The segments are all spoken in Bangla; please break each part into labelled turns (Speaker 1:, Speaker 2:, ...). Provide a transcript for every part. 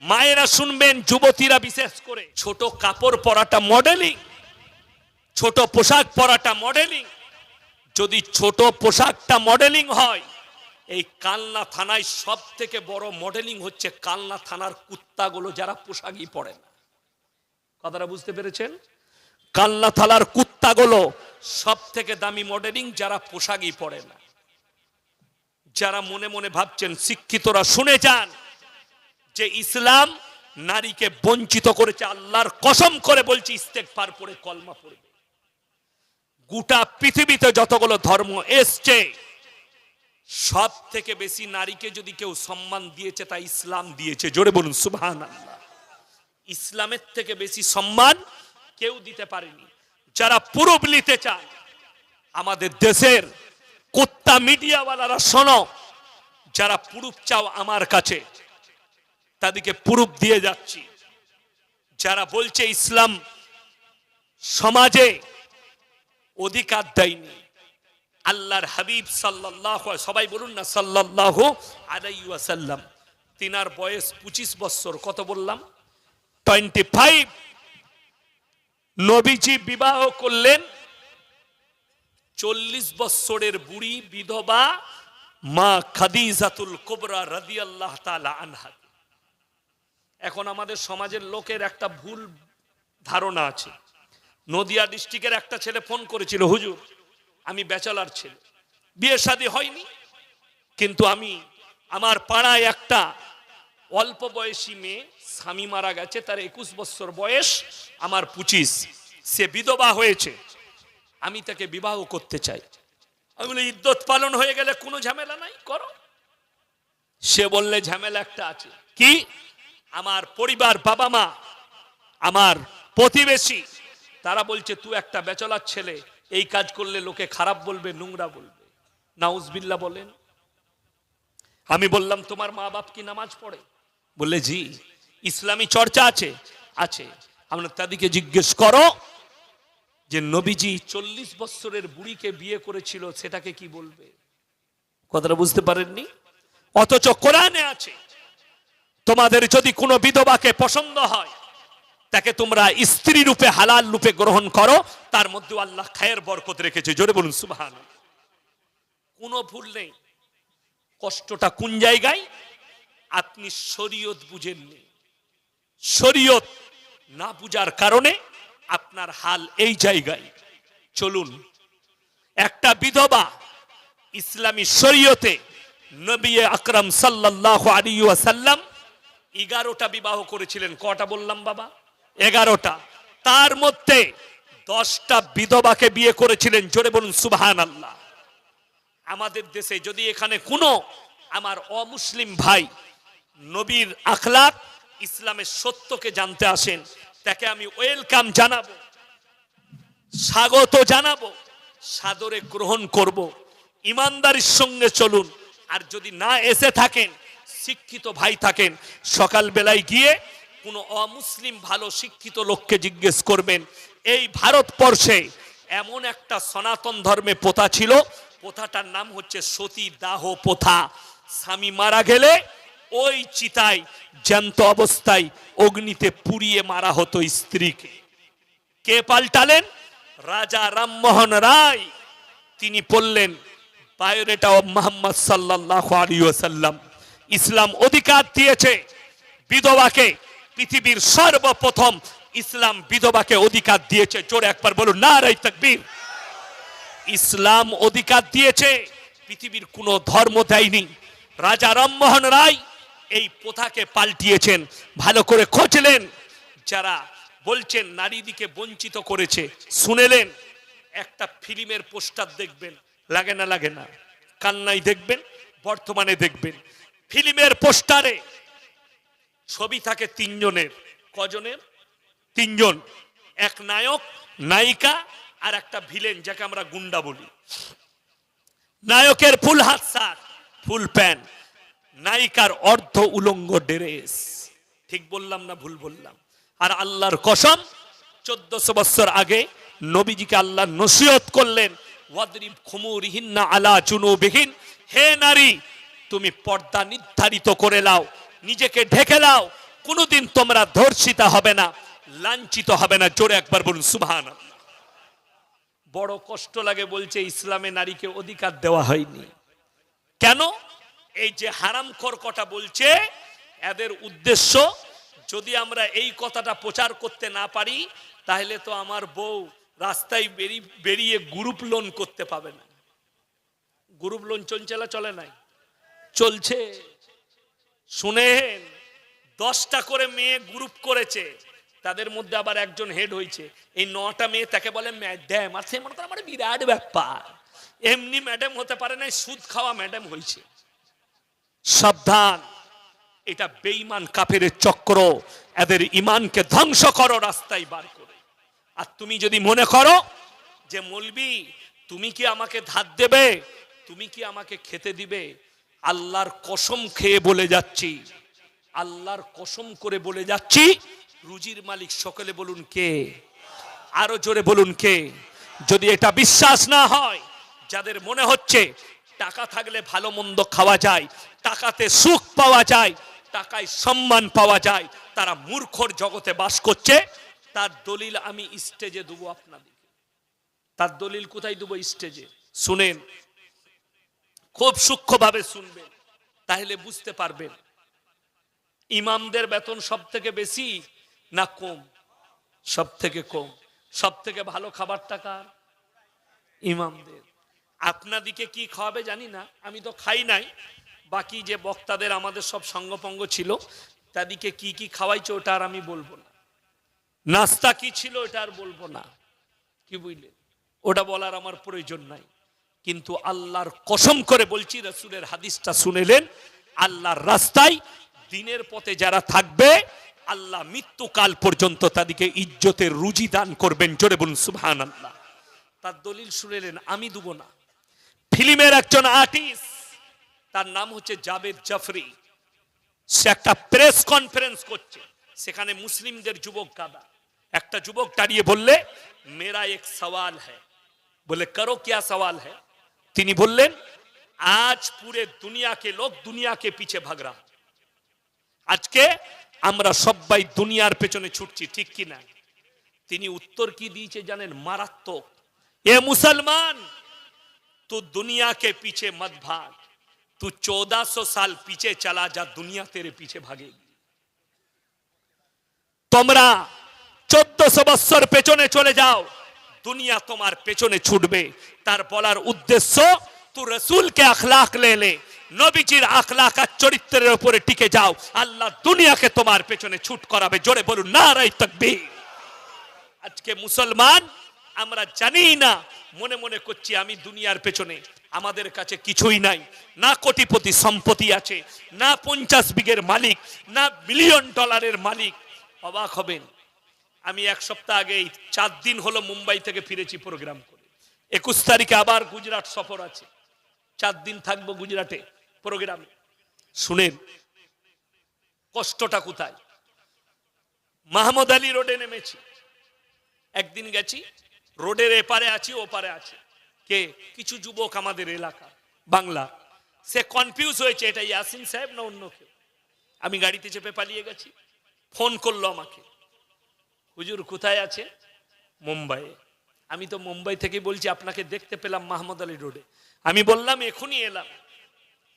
Speaker 1: মায়েরা শুনবেন, যুবতীরা বিশেষ করে, ছোট কাপড় পরাটা মডেলিং, ছোট পোশাক পরাটা মডেলিং। যদি ছোট পোশাকটা মডেলিং হয়, এই কালনা থানায় সব থেকে বড় মডেলিং হচ্ছে কালনা থানার কুত্তাগুলো, যারা পোশাকই পরে না। কথাটা বুঝতে পেরেছেন? কালনা থানার কুত্তাগুলো সব থেকে দামি মডেলিং, যারা পোশাকই পরে না। যারা মনে মনে ভাবছেন শিক্ষিতরা শুনে যান যে ইসলাম নারীকে বঞ্চিত করেছে, আল্লাহর কসম করে বলছি, ইস্তেগফার পড়ে কলমা পড়বে। গোটা পৃথিবীতে যতগুলো ধর্ম এসছে, সব থেকে বেশি নারীকে যদি কেউ সম্মান দিয়েছে তা ইসলাম দিয়েছে। জোরে বলুন সুবহানাল্লাহ। ইসলামের থেকে বেশি সম্মান কেউ দিতে পারেনি। যারা প্রুফ নিতে চান, আমাদের দেশের কুত্তা মিডিয়াওয়ালারা শোনো, যারা প্রুফ চাও আমার কাছে, তাদেরকে প্রুফ দিয়ে যাচ্ছি। যারা বলছে ইসলাম সমাজে অধিকার দেয়নি, আল্লাহর হাবিব সাল্লাল্লাহু, সবাই বলুন না সাল্লাল্লাহু আলাইহি ওয়াসাল্লাম, তিনার বয়স 25 বছর। কত বললাম? 25। নবীজি বিবাহ করলেন 40 বছরের বুড়ি বিধবা মা খাদিজাতুল কুবরা রাদিয়াল্লাহু তাআলা আনহা। এখন আমাদের সমাজের লোকের একটা ভুল ধারণা আছে। নদিয়া ডিস্ট্রিক্টের একটা ছেলে ফোন করেছিল, হুজুর আমি ব্যাচেলর ছেলে, বিয়ে শাদী হয়নি, কিন্তু আমার পাড়ায় একটা অল্প বয়সী মেয়ে, স্বামী মারা গেছে, তার 21 বছর বয়স, আমার 25, সে বিধবা হয়েছে, আমি তাকে বিবাহ করতে চাই। আমি বলি ইদ্যত পালন হয়ে গেলে কোনো ঝামেলা নাই, করো। সে বললে ঝামেলা একটা আছে। কি? আমার পরিবার, বাবা মা, আমার প্রতিবেশী, তারা বলছে তুই একটা ব্যাচেলর ছেলে, এই কাজ করলে লোকে খারাপ বলবে, নোংরা বলবে। নাউজবিল্লাহ বলেন। আমি বললাম তোমার মা বাপ কি নামাজ পড়ে? বললে জি। ইসলামী চর্চা আছে? আছে। আমরা তাদেরকে জিজ্ঞেস করো যে নবীজি 40 বছরের বুড়িকে বিয়ে করেছিল, সেটাকে কি বলবে? কথাটা বুঝতে পারেননি? অথচ কোরআনে আছে, তোমাদের যদি কোনো বিধবাকে পছন্দ হয়, তাকে তোমরা স্ত্রী রূপে হালাল রূপে গ্রহণ করো, তার মধ্যে আল্লাহ খায়ের বরকত রেখেছে। জোরে বলুন সুবহানাল্লাহ। কোনো ভুল নেই। কষ্টটা কোন জায়গায়? আপনি শরীয়ত বুঝেননি। শরীয়ত না বুঝার কারণে আপনার হাল এই জায়গায়। চলুন, একটা বিধবা ইসলামী শরীয়তে নবী আকরাম সাল্লাল্লাহু আলাইহি ওয়াসাল্লাম 11টা বিবাহ করেছিলেন। কটা বললাম বাবা? 11টা। তার মধ্যে 10টা বিধবাকে বিয়ে করেছিলেন। জোরে বলুন সুবহানাল্লাহ। আমাদের দেশে যদি এখানে কোনো আমার অমুসলিম ভাই নবীর আখলাক, ইসলামের সত্যকে জানতে আসেন, তাকে আমি ওয়েলকাম জানাবো, স্বাগত জানাবো, সাদরে গ্রহণ করব। ইমানদারির সঙ্গে চলুন। আর যদি না এসে থাকেন, শিক্ষিত ভাই থাকেন, সকাল বেলায় গিয়ে কোনো অমুসলিম ভালো শিক্ষিত লোককে জিজ্ঞেস করবেন, এই ভারতবর্ষে এমন একটা সনাতন ধর্মে প্রথা ছিল, প্রথাটার নাম হচ্ছে সতী দাহ প্রথা। স্বামী মারা গেলে ওই চিতায় জ্যান্ত অবস্থায় অগ্নিতে পুড়িয়ে মারা হতো স্ত্রীকে। কে পাল্টালেন? রাজা রামমোহন রায়। তিনি বললেন বায়োডেটা অফ মুহাম্মদ সাল্লাল্লাহু আলাইহি ওয়াসাল্লাম, ইসলাম অধিকার দিয়েছে বিধবাকে। পৃথিবীর সর্বপ্রথম ইসলাম বিধবাকে অধিকার দিয়েছে। জোরে একবার বলুন নারে তাকবীর। ইসলাম অধিকার দিয়েছে, পৃথিবীর কোনো ধর্ম দেয়নি। রাজা রামমোহন রায় এই প্রথাকে পাল্টিয়েছেন। ভালো করে খোঁজলেন, যারা বলছেন নারীদিকে বঞ্চিত করেছে, শুনেলেন। একটা ফিল্মের পোস্টার দেখবেন, লাগে না লাগে না, কান্নাই দেখবেন, বর্তমানে দেখবেন ফিল্মের পোস্টারে ছবি থাকে 3 জনের। কজনের? 3 জন। এক নায়ক, নায়িকা আর একটা ভিলেন, যাকে আমরা গুন্ডা বলি। নায়কের ফুল হাত শার্ট, ফুল প্যান্ট, নায়িকার অর্ধ উলঙ্গ ড্রেস। ঠিক বললাম না ভুল বললাম? আর আল্লাহর কসম, 1400 বছর আগে নবীজিকে আল্লাহ নসিহত করলেন, ওয়াদরিব খুমুরিহিন্না আলা জুনুবিহিন, হে নারী তুমি পর্দা নির্ধারিত করে নাও, নিজেকে ঢেকে নাও। কোনোদিন তোমরা ধর্ষিতা হবে না, লাঞ্ছিত হবে না। জোরে একবার বলুন সুবহানাল্লাহ। বড় কষ্ট লাগে, বলছে ইসলামে নারীকে অধিকার দেওয়া হয়নি কেন? এই যে হারামখোর কথা বলছে, এদের উদ্দেশ্য, যদি আমরা এই কথাটা প্রচার করতে না পারি, তাহলে তো আমার বউ রাস্তায় বেরিয়ে গ্রুপ লোন করতে পাবে না। গ্রুপ লোন চলছে না, চলে নাই? চলছে। শুনেন, 10টা করে মেয়ে গ্রুপ করেছে, তাদের মধ্যে আবার একজন হেড হয়েছে। এই 9টা মেয়ে তাকে বলে ম্যাডাম, আর সে মনে করে আমার বিরাট ব্যাপার। এমনি ম্যাডাম হতে পারে না, সুদ খাওয়া ম্যাডাম হয়েছে। সাবধান, এটা বেঈমান কাফেরের চক্র। এদের ঈমানকে ধ্বংস করো রাস্তায় বার করে। আর তুমি যদি মনে করো যে মৌলবি তুমি কি আমাকে ধার দেবে, তুমি কি আমাকে খেতে দিবে, আল্লাহর কসম খেয়ে বলে যাচ্ছি, আল্লাহর কসম করে বলে যাচ্ছি, রুজির মালিক সকলে বলুন কে? আরো জোরে বলুন কে? যদি এটা বিশ্বাস না হয়, যাদের মনে হচ্ছে টাকা থাকলে ভালো মন্দ খাওয়া যায়, টাকাতে সুখ পাওয়া যায়, টাকায় সম্মান পাওয়া যায়, তারা মূর্খর জগতে বাস করছে। তার দলিল আমি স্টেজে দেবো আপনাদের। তার দলিল কোথায় দেবো? স্টেজে। শুনেন, খুব সূক্ষ্মভাবে শুনবেন, তাহলে বুঝতে পারবেন। ইমামদের বেতন সব থেকে বেশি না কম? সব থেকে কম। সব থেকে ভালো খাবার টাকা ইমামদের। আপনাদিকে কি খাওয়াবে জানি না, আমি তো খাই নাই। বাকি যে বক্তাদের আমাদের সব সঙ্গপঙ্গ ছিল, তাদেরকে কি কি খাওয়াইছে ওটা আর আমি বলবো না। নাস্তা কি ছিল ওটা আর বলবো না, কি বুঝলেন? ওটা বলার আমার প্রয়োজন নাই। কিন্তু আল্লাহর কসম করে বলছি, রাসূলের হাদিসটা শুনেলেন, আল্লাহর রাস্তায় দিনের পথে যারা থাকবে, আল্লাহ মৃত্যুকাল পর্যন্ত তাদেরকে ইজ্জতের রুজি দান করবেন। জোরে বলুন সুবহানাল্লাহ। তার দলিল শুনেলেন, আমি দেব না। ফিল্মের একজন আর্টিস্ট, তার নাম হচ্ছে জাভেদ জাফরি। সে একটা প্রেস কনফারেন্স করছে, সেখানে মুসলিমদের যুবক গাদা। একটা যুবক দাঁড়িয়ে বললে, মেরা এক সওয়াল হ্যায়। বলে করো क्या सवाल है? তিনি বললেন, আজ পুরে দুনিয়াকে লোক দুনিয়াকে পিছে ভাগ रहा। আজকে আমরা সবাই দুনিয়ার পেছনে ছুটছি, ঠিক কি না? তিনি উত্তর কি দিয়েছে জানেন? মারাত্মক। এ মুসলমান, तू दुनिया के पीछे मत भाग, तू 1400 साल पीछे चला जा, दुनिया तेरे पीछे भागेगी। তোমরা 1400 বছর পেছনে চলে যাও, দুনিয়া তোমার পেছনে ছুটবে। তার বলার উদ্দেশ্য, তু রাসূলকে আখলাক লে, নবীজির আখলাক আর চরিত্রের উপরে টিকে যাও, আল্লাহ দুনিয়াকে তোমার পেছনে ছুট করাবে। জোরে বলুন নারায়ে তাকবীর। আজকে মুসলমান আমরা জানি না, মনে মনে করছি আমি দুনিয়ার পেছনে। আমাদের কাছে কিছুই নাই, না কোটিপতি সম্পত্তি আছে, না 50 বিঘের মালিক, না বিলিয়ন ডলারের মালিক। অবাক হবেন, আমি এক সপ্তাহ আগেই 4 দিন হলো মুম্বাই থেকে ফিরেছি প্রোগ্রাম করে। 21 তারিখে আবার গুজরাট সফর আছে, 4 দিন থাকবো গুজরাটে প্রোগ্রামে। শুনেন কষ্টটা কোথায়। মাহমুদ আলী রোডে নেমেছি, একদিন গেছি, রোডের এপারে আছি ওপারে আছে কে? কিছু যুবক আমাদের এলাকা বাংলা। সে কনফিউজ হয়েছে, এটা ইয়াসিন সাহেব না অন্য কেউ। আমি গাড়িতে চেপে পালিয়ে গেছি। ফোন করলো আমাকে, হুজুর কোথায় আছে? মুম্বাইয়ে। আমি তো মুম্বাই থেকে বলছি, আপনাকে দেখতে পেলাম মাহমুদ আলী রোডে। আমি বললাম এখনই এলাম।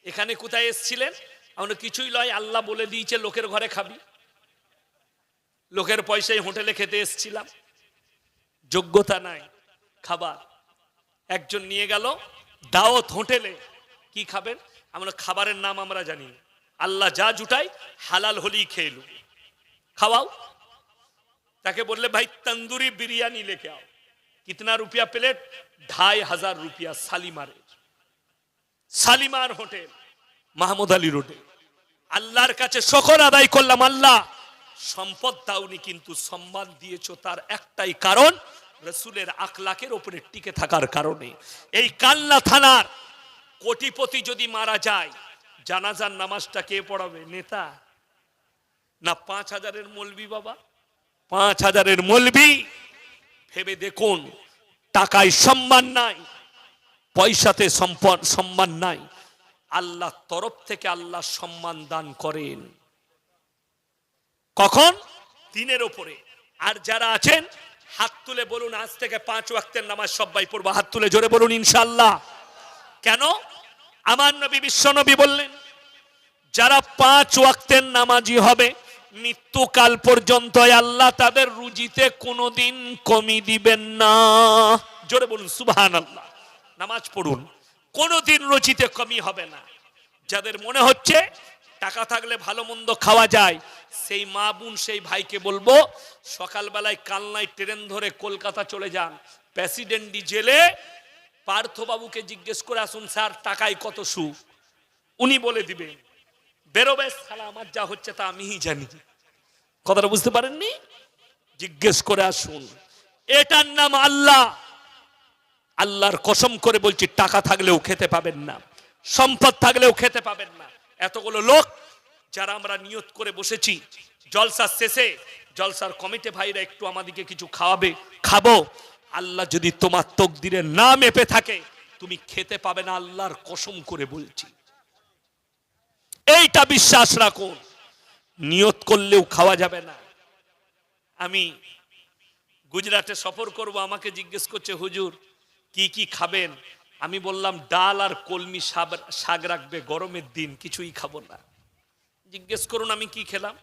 Speaker 1: এখানে কোথায় এসেছিলেন? আমরা কিছুই লয়, আল্লাহ বলে দিয়েছে লোকের ঘরে খাবি। লোকের পয়সায় হোটেলে খেতে এসেছিলাম, যোগ্যতা নাই খাবার। একজন নিয়ে গেল দাওয়াত হোটেলে, কি খাবেন? আমরা খাবারের নাম আমরা জানি না, আল্লাহ যা জুটাই হালাল হলেই খেয়ে নেব, খাওয়াও। তাকে বললে ভাই তন্দুরি বিরিয়ানি লেকে आओ। कितना रुपया प्लेट? 2500 रुपया। শালিমার হোটেল মাহমুদ আলী রোডে। আল্লাহর কাছে শুকর আদায় করলাম, আল্লাহ সম্পদ দাওনি কিন্তু সম্মান দিয়েছো, তার একটাই কারণ রাসূলের আখলাকের উপরে টিকে থাকার কারণে। এই কালনা থানার কোটিপতি যদি মারা যায়, জানাজার নামাজটা কে পড়াবে? নেতা না 5000-এর মৌলবি? বাবা 5000-এর মৌলবি। ভেবে দেখুন, টাকায় সম্মান নাই, পয়সাতে সম্মান নাই। আল্লাহর তরফ থেকে আল্লাহ সম্মান দান করেন। কখন? দিনের ওপরে। আর যারা আছেন হাত তুলে বলুন আজ থেকে 5 ওয়াক্তের নামাজ সবাই পড়বো। হাত তুলে জোরে বলুন ইনশাআল্লাহ। কেন? আমার নবী বিশ্ব নবী বললেন যারা 5 ওয়াক্তের নামাজি হবে মৃত্যুকাল পর্যন্ত আল্লাহ তাদের রুজিতে কোনোদিন কমি দিবেন না। জোরে বলুন সুবহানাল্লাহ। নামাজ পড়ুন, কোনোদিন রুজিতে কমি হবে না। যাদের মনে হচ্ছে টাকা থাকলে ভালো মন্দ খাওয়া যায়, সেই মা বোন সেই ভাইকে বলবো সকালবেলায় কালনায় ট্রেন ধরে কলকাতা চলে যান, প্রেসিডেন্ট জেলে পার্থবাবুকে জিজ্ঞেস করে আসুন স্যার টাকায় কত সুদ, উনি বলে দিবেন। বেরোবে সালা আমার যা হচ্ছে তা আমিই জানি। কথাটা বুঝতে পারেননি? জিজ্ঞেস করে আসুন। এটার নাম আল্লাহ। আল্লাহর কসম করে বলছি টাকা থাকলেও খেতে পাবেন না, সম্পদ থাকলেও খেতে পাবেন না। এতগুলো লোক যারা আমরা নিয়ত করে বসেছি জলসার শেষে জলসার কমিটি ভাইরা একটু আমাদেরকে কিছু খাওয়াবে, খাবো। আল্লাহ যদি তোমার তকদিরে না মেপে থাকে তুমি খেতে পাবে না, আল্লাহর কসম করে বলছি। এইটা বিশ্বাস রাখুন। নিয়ত করলেও খাওয়া যাবে না। আমি গুজরাটে সফর করব, আমাকে জিজ্ঞেস করছে হুজুর কি কি খাবেন? আমি বললাম ডাল আর কলমি শাক রাখবে, গরমের দিন কিছুই খাবো না। জিজ্ঞেস করুন আমি কি খেলাম?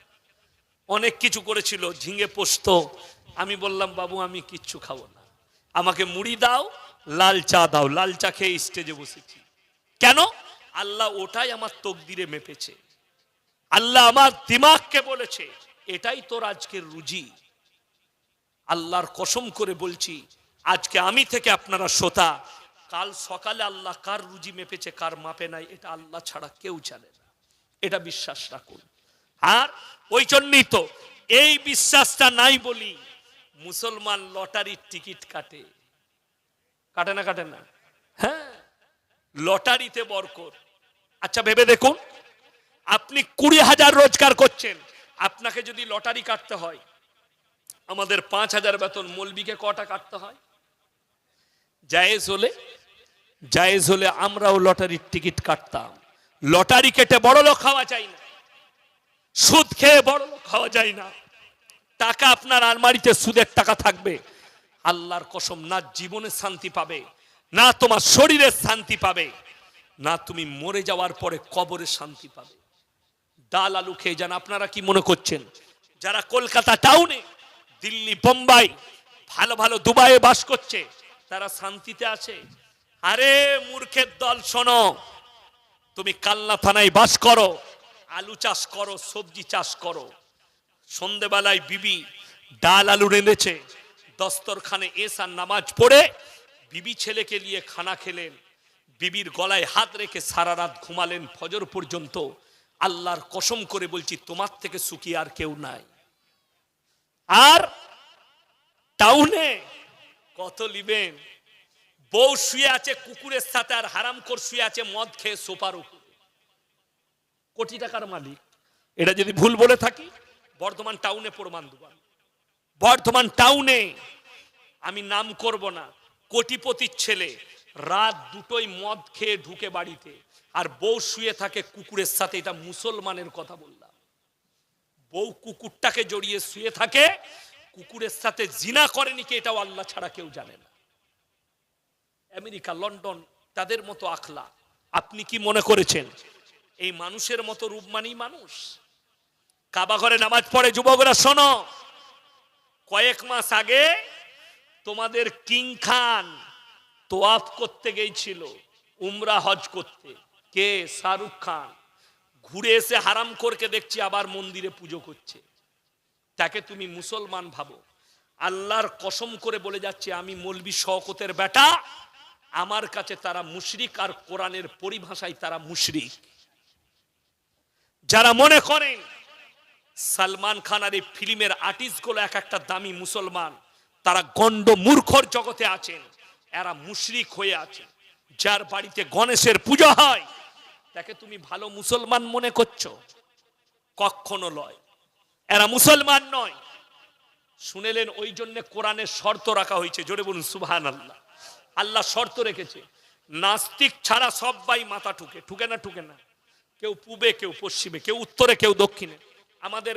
Speaker 1: অনেক কিছু করেছিল, ঝিঙে পোস্ত। আমি বললাম বাবু আমি কিচ্ছু খাবো না, আমাকে মুড়ি দাও, লাল চা দাও। লাল চা খেয়ে স্টেজে বসেছি। কেন? আল্লাহ ওটাই আমার তকদিরে মেপেছে। আল্লাহ আমার দিমাগকে বলেছে এটাই তোর আজকের রুজি। আল্লাহর কসম করে বলছি আজকে আমি থেকে আপনারা শ্রোতা, কাল সকালে আল্লাহ কার রুজি মেপেছে কার মাপে নাই এটা আল্লাহ ছাড়া কেউ জানে না। এটা বিশ্বাস রাখুন। আর ওই জন্যই তো এই বিশ্বাসটা নাই বলি মুসলমান লটারির টিকিট কাটে। কাটে না? কাটে না? হ্যাঁ, লটারিতে বরকত। আচ্ছা ভেবে দেখুন, আপনি 20,000 রোজগার করছেন, আপনাকে যদি লটারি কাটতে হয়, আমাদের 5,000 বেতন, মৌলবীকে কটা কাটতে হয়? জায়েজ হলে আমরাও লটারির টিকিট কাটতাম। লটারি কেটে বড় লোক খাওয়া যায় না, সুদ খেয়ে বড় লোক খাওয়া যায় না। টাকা আপনার আলমারিতে সুদের টাকা থাকবে, আল্লাহর কসম না জীবনে শান্তি পাবে, না তোমার শরীরের শান্তি পাবে, না তুমি মরে যাওয়ার পরে কবরে শান্তি পাবে। ডাল আলু খেয়ে যান। আপনারা কি মনে করছেন যারা কলকাতা টাউনে, দিল্লি, বোম্বাই, ভালো ভালো দুবাইয়ে বাস করছে তারা শান্তিতে আছে? আরে মূর্খের দল, শোনো, তুমি কালনা থানায় বাস করো, আলু চাষ করো, সবজি চাষ করো, সন্ধ্যেবেলায় বিবি ডাল আলু রেঁধেছে, দস্তরখানে এসার নামাজ পড়ে বিবি ছেলেকে নিয়ে খানা খেলেন, বিবির গলায় হাত রেখে সারা রাত ঘুমালেন ফজর পর্যন্ত। আল্লাহর কসম করে বলছি তোমার থেকে সুখী আর কেউ নাই। আর টাউনে কত লিবেন? বউ শুয়ে আছে কুকুরের সাথে, আর হারামখোর শুয়ে আছে মদ খেয়ে সোফার উপরে, কোটি টাকার মালিক। এটা যদি ভুল বলে থাকি বর্ধমান টাউনে প্রমাণ দেব। বর্ধমান টাউনে, আমি নাম করব না, কোটিপতির ছেলে রাত 2টোয় মদ খেয়ে ঢুকে বাড়িতে, আর বউ শুয়ে থাকে কুকুরের সাথে। এটা মুসলমানের কথা বললাম। বউ কুকুরটাকে জড়িয়ে শুয়ে থাকে, কুকুরের সাথে জিনা করেনি কি এটাও আল্লাহ ছাড়া কেউ জানে না। আমেরিকা, লন্ডন, তাদের মতো আখলা। আপনি কি মনে করেছেন এই মানুষের মতো রূপ মানেই মানুষ? কাবা ঘরে নামাজ পড়ে যুবকরা, শোনো, কয়েক মাস আগে তোমাদের কিং খান তোয়াফ করতে গিয়েছিল উমরা হজ করতে। কে? শাহরুখ খান। ঘুরে এসে হারাম করকে দেখছি আবার মন্দিরে পুজো করছে। তাকে তুমি মুসলমান ভাবো? আল্লাহর কসম করে বলে যাচ্ছে আমি মৌলবি শওকতের বেটা, আমার কাছে তারা মুশরিক, আর কোরআনের পরিভাষায় তারা মুশরিক। যারা মনে করেন সালমান খান আর এই ফিল্মের আর্টিস্ট গুলো এক একটা দামি মুসলমান, তারা গন্ড মূর্খর জগতে আছেন, এরা মুশরিক হয়ে আছে। যার বাড়িতে গণেশের পূজা হয় তাকে তুমি ভালো মুসলমান মনে করছো? কখনো নয়, এরা মুসলমান নয়। শুনেলেন? ওই জন্য কোরআনের শর্ত রাখা হয়েছে। জোরে বলুন সুবহানাল্লাহ। আল্লাহ শর্ত রেখেছে, নাস্তিক ছাড়া সবাই মাথা ঠুকে। ঠুকে না? ঠুকে না? কেউ পূবে, কেউ পশ্চিমে, কেউ উত্তরে, কেউ দক্ষিণে। আমাদের